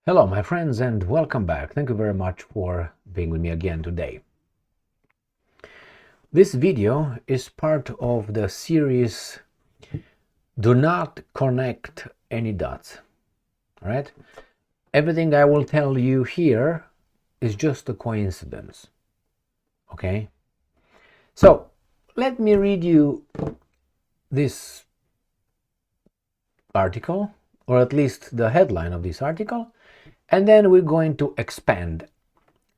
Hello, my friends, and welcome back. Thank you very much for being with me again today. This video is part of the series Do Not Connect Any Dots. All right? Everything I will tell you here is just a coincidence. Okay? So, let me read you this article, or at least the headline of this article. And then we're going to expand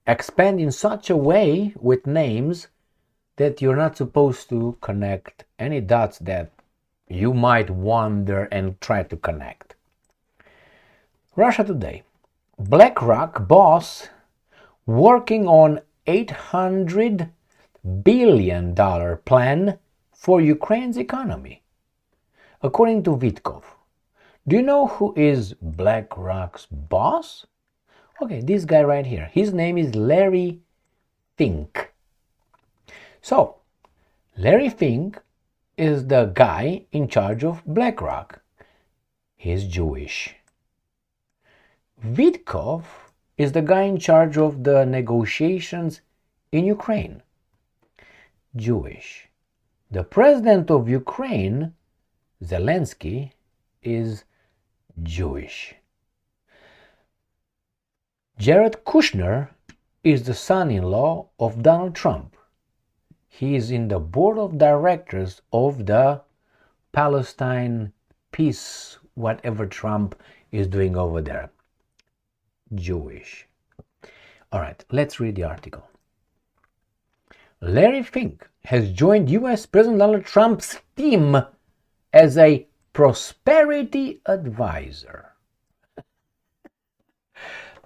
in such a way with names that you're not supposed to connect any dots that you might wonder and try to connect. Russia Today. BlackRock boss working on $800 billion plan for Ukraine's economy. According to Witkoff. Do you know who is BlackRock's boss? Okay, this guy right here. His name is Larry Fink. So, Larry Fink is the guy in charge of BlackRock. He's Jewish. Witkoff is the guy in charge of the negotiations in Ukraine. Jewish. The president of Ukraine, Zelensky, is Jewish. Jared Kushner is the son-in-law of Donald Trump. He is in the board of directors of the Palestine peace, whatever Trump is doing over there. Jewish. All right, let's read the article. Larry Fink has joined U.S. President Donald Trump's team as a prosperity advisor.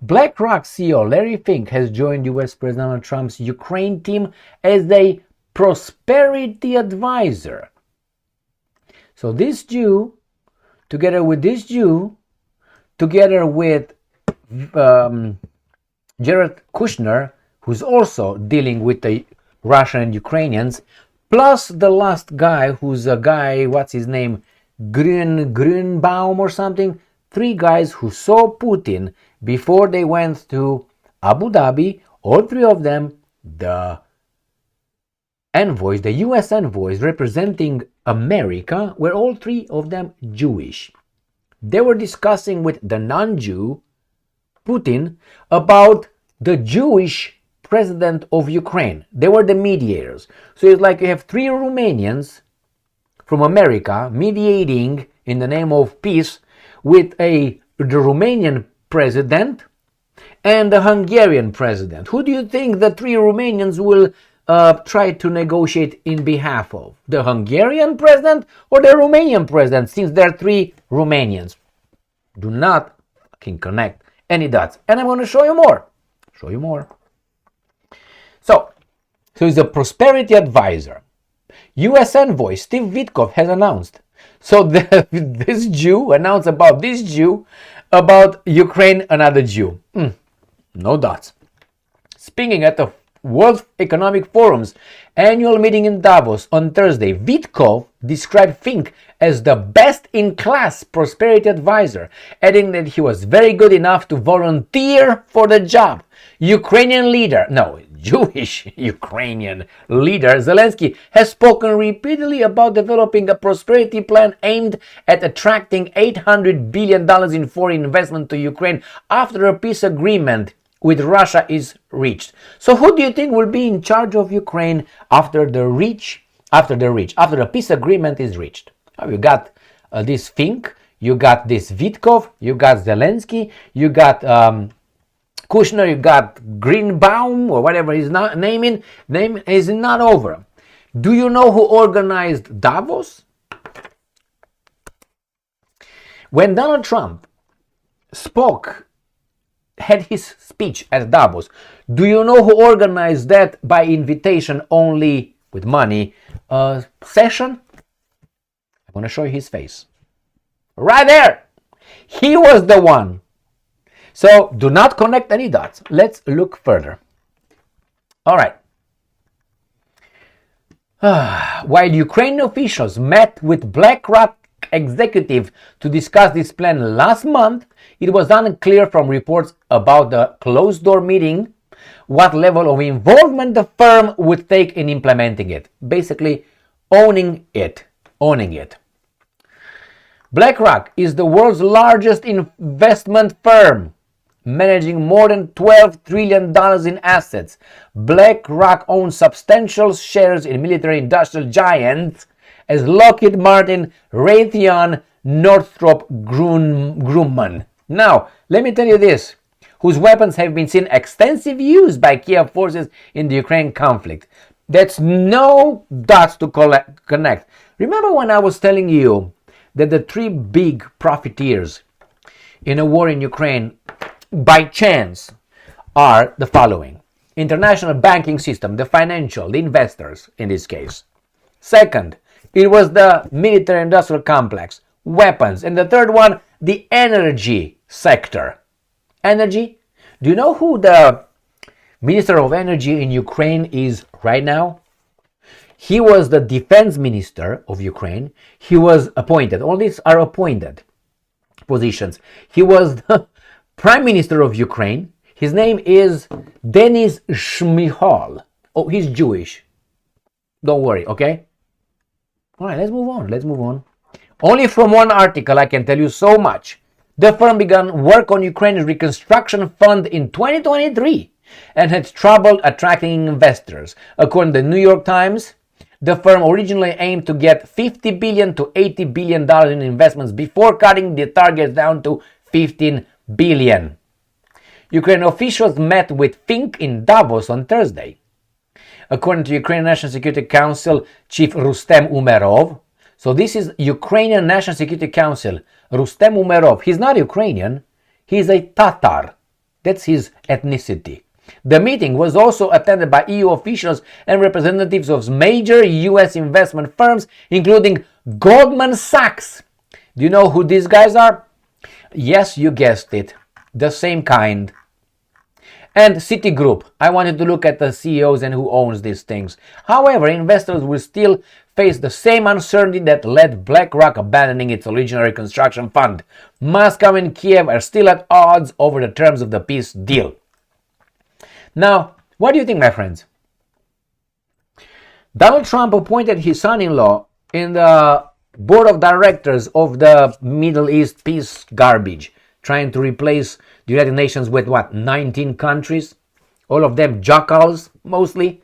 BlackRock CEO Larry Fink has joined U.S. President Donald Trump's Ukraine team as a prosperity advisor. So this Jew, together with Jared Kushner, who's also dealing with the Russian and Ukrainians, plus the last guy, who's a guy, what's his name, Grünbaum or something, three guys who saw Putin before they went to Abu Dhabi, all three of them, the envoys, the US envoys representing America, were all three of them Jewish. They were discussing with the non-Jew, Putin, about the Jewish president of Ukraine. They were the mediators. So it's like you have three Romanians from America mediating in the name of peace with the Romanian president and the Hungarian president. Who do you think the three Romanians will try to negotiate in behalf of? The Hungarian president or the Romanian president, since there are three Romanians? Do not fucking connect any dots. And I'm going to show you more. So he's a prosperity advisor. U.S. envoy Steve Witkoff has announced. So this Jew announced about this Jew, about Ukraine, another Jew. No dots. Speaking at the World Economic Forum's annual meeting in Davos on Thursday, Witkoff described Fink as the best-in-class prosperity advisor, adding that he was very good enough to volunteer for the job. Jewish Ukrainian leader Zelensky has spoken repeatedly about developing a prosperity plan aimed at attracting $800 billion in foreign investment to Ukraine after a peace agreement with Russia is reached. So who do you think will be in charge of Ukraine after the peace agreement is reached? You got this Fink, you got this Witkoff, you got Zelensky, you got Kushner, you got Greenbaum, or whatever his name is not over. Do you know who organized Davos? When Donald Trump had his speech at Davos, do you know who organized that by invitation only with money session? I'm going to show you his face. Right there! He was the one. So do not connect any dots. Let's look further. All right. While Ukrainian officials met with BlackRock executive to discuss this plan last month, it was unclear from reports about the closed-door meeting what level of involvement the firm would take in implementing it. Basically, owning it. BlackRock is the world's largest investment firm, managing more than $12 trillion in assets. BlackRock owns substantial shares in military-industrial giants as Lockheed Martin, Raytheon, Northrop Grumman. Now, let me tell you this, whose weapons have been seen extensive use by Kiev forces in the Ukraine conflict. That's no dots to connect. Remember when I was telling you that the three big profiteers in a war in Ukraine by chance are the following: international banking system, the financial, the investors in this case. Second, it was the military industrial complex, weapons. And the third one, the energy sector. Energy? Do you know who the Minister of Energy in Ukraine is right now? He was the defense minister of Ukraine. He was appointed. All these are appointed positions. He was the Prime Minister of Ukraine. His name is Denis Shmyhal. Oh, he's Jewish. Don't worry, okay? All right, let's move on. Only from one article I can tell you so much. The firm began work on Ukraine's reconstruction fund in 2023 and had trouble attracting investors. According to the New York Times, the firm originally aimed to get $50 billion to $80 billion in investments before cutting the target down to $15 billion. Ukrainian officials met with Fink in Davos on Thursday. According to Ukrainian National Security Council Chief Rustem Umerov, so this is Ukrainian National Security Council, Rustem Umerov. He's not Ukrainian, he's a Tatar. That's his ethnicity. The meeting was also attended by EU officials and representatives of major US investment firms, including Goldman Sachs. Do you know who these guys are? Yes, you guessed it. The same kind. And Citigroup. I wanted to look at the CEOs and who owns these things. However, investors will still face the same uncertainty that led BlackRock abandoning its original reconstruction fund. Moscow and Kiev are still at odds over the terms of the peace deal. Now, what do you think, my friends? Donald Trump appointed his son-in-law in the board of directors of the Middle East peace garbage, trying to replace the United Nations with 19 countries? All of them jackals, mostly,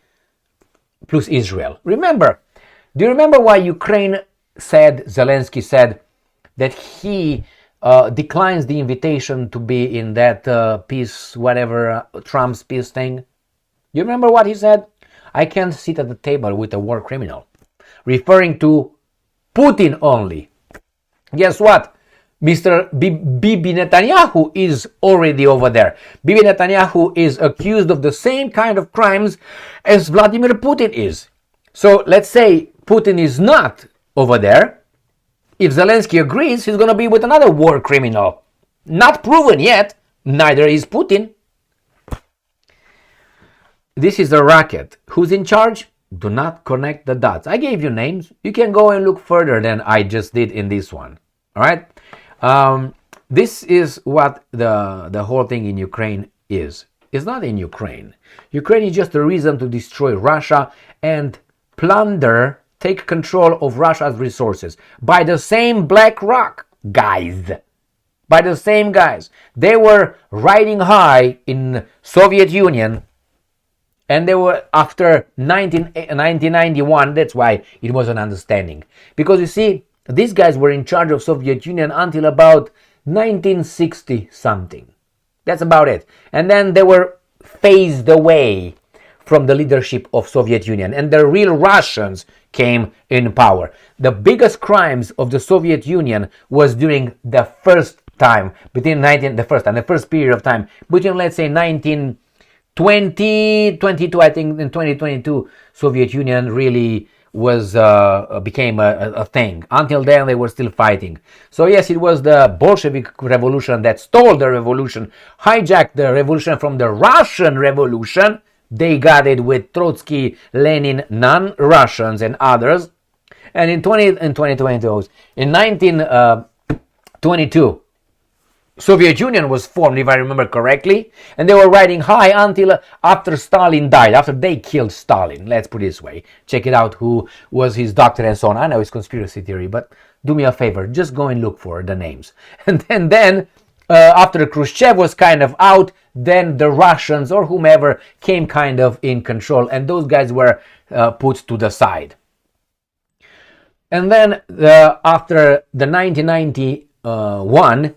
plus Israel. Do you remember why Zelensky said that he declines the invitation to be in that peace, Trump's peace thing? You remember what he said? I can't sit at the table with a war criminal, referring to Putin only. Guess what? Mr. Bibi Netanyahu is already over there. Bibi Netanyahu is accused of the same kind of crimes as Vladimir Putin is. So let's say Putin is not over there. If Zelensky agrees, he's going to be with another war criminal. Not proven yet, neither is Putin. This is a racket. Who's in charge? Do not connect the dots. I gave you names. You can go and look further than I just did in this one. All right? This is what the whole thing in Ukraine is. It's not in Ukraine. Ukraine is just a reason to destroy Russia and plunder, take control of Russia's resources by the same BlackRock guys. By the same guys. They were riding high in Soviet Union, and they were after 1991. That's why it was an understanding. Because you see, these guys were in charge of Soviet Union until about 1960 something. That's about it. And then they were phased away from the leadership of Soviet Union, and the real Russians came in power. The biggest crimes of the Soviet Union was during the first time, the first period of time, between, let's say, 1922, I think in 2022, Soviet Union really became a thing. Until then, they were still fighting. So yes, it was the Bolshevik Revolution that stole the revolution, hijacked the revolution from the Russian Revolution. They got it with Trotsky, Lenin, non-Russians and others. And in 2022, in 1922, Soviet Union was formed, if I remember correctly, and they were riding high until after Stalin died, after they killed Stalin. Let's put it this way. Check it out, who was his doctor and so on. I know it's conspiracy theory, but do me a favor, just go and look for the names. And then after Khrushchev was kind of out, then the Russians or whomever came kind of in control, and those guys were put to the side. And then after the 1991,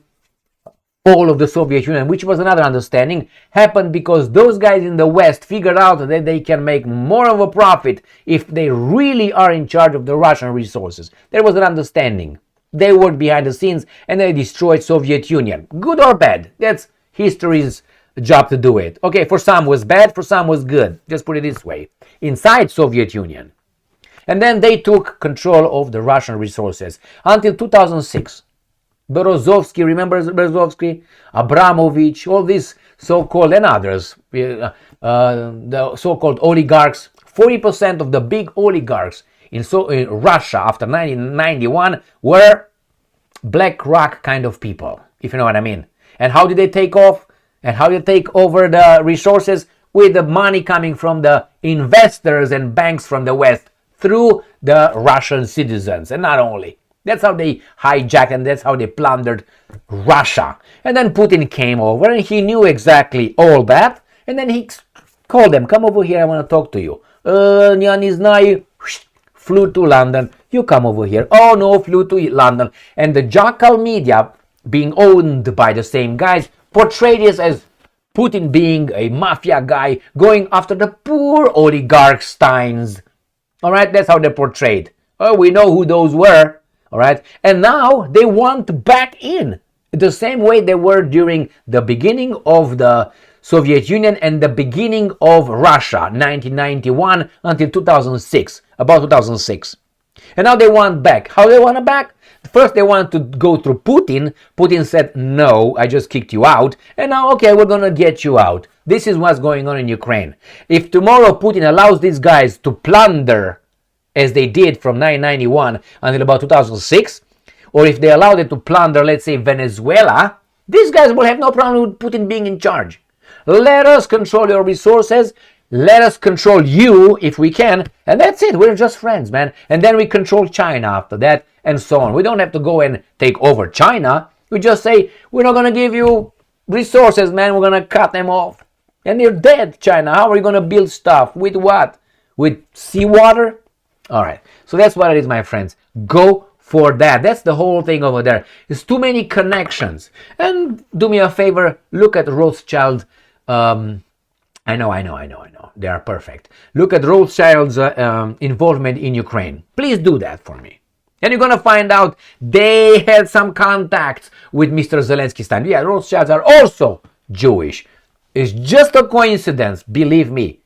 all of the Soviet Union, which was another understanding, happened because those guys in the West figured out that they can make more of a profit if they really are in charge of the Russian resources. There was an understanding. They worked behind the scenes and they destroyed Soviet Union. Good or bad, that's history's job to do it. Okay, for some was bad, for some was good. Just put it this way. Inside Soviet Union. And then they took control of the Russian resources until 2006. Berezovsky, remember Berezovsky, Abramovich, all these so-called and others, the so-called oligarchs. 40% of the big oligarchs in Russia after 1991 were BlackRock kind of people, if you know what I mean. And how did they take off? And how did they take over the resources? With the money coming from the investors and banks from the West through the Russian citizens, and not only. That's how they hijacked and that's how they plundered Russia. And then Putin came over and he knew exactly all that. And then he called them, come over here, I want to talk to you. Flew to London. You come over here. Oh no, flew to London. And the Jackal media, being owned by the same guys, portrayed this as Putin being a mafia guy going after the poor oligarch Steins. All right, that's how they're portrayed. Oh, we know who those were. All right, and now they want back in the same way they were during the beginning of the Soviet Union and the beginning of Russia, 1991 until 2006, about 2006. And now they want back. How they want it back? First they want to go through Putin. Putin said, no, I just kicked you out. And now, okay, we're going to get you out. This is what's going on in Ukraine. If tomorrow Putin allows these guys to plunder as they did from 1991 until about 2006, or if they allowed it to plunder, let's say, Venezuela, these guys will have no problem with Putin being in charge. Let us control your resources, let us control you if we can, and that's it. We're just friends, man. And then we control China after that, and so on. We don't have to go and take over China. We just say, we're not going to give you resources, man. We're going to cut them off. And you're dead, China. How are you going to build stuff? With what? With seawater? All right, so that's what it is, my friends. Go for that. That's the whole thing over there. There's too many connections. And do me a favor, look at Rothschild. I know. They are perfect. Look at Rothschild's involvement in Ukraine. Please do that for me. And you're going to find out they had some contacts with Mr. Zelensky's time. Yeah, Rothschilds are also Jewish. It's just a coincidence. Believe me.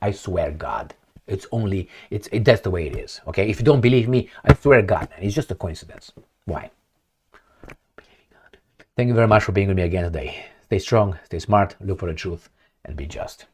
I swear God. That's the way it is. Okay, if you don't believe me, I swear to God, man, it's just a coincidence. Why? Thank you very much for being with me again today. Stay strong, stay smart, look for the truth, and be just.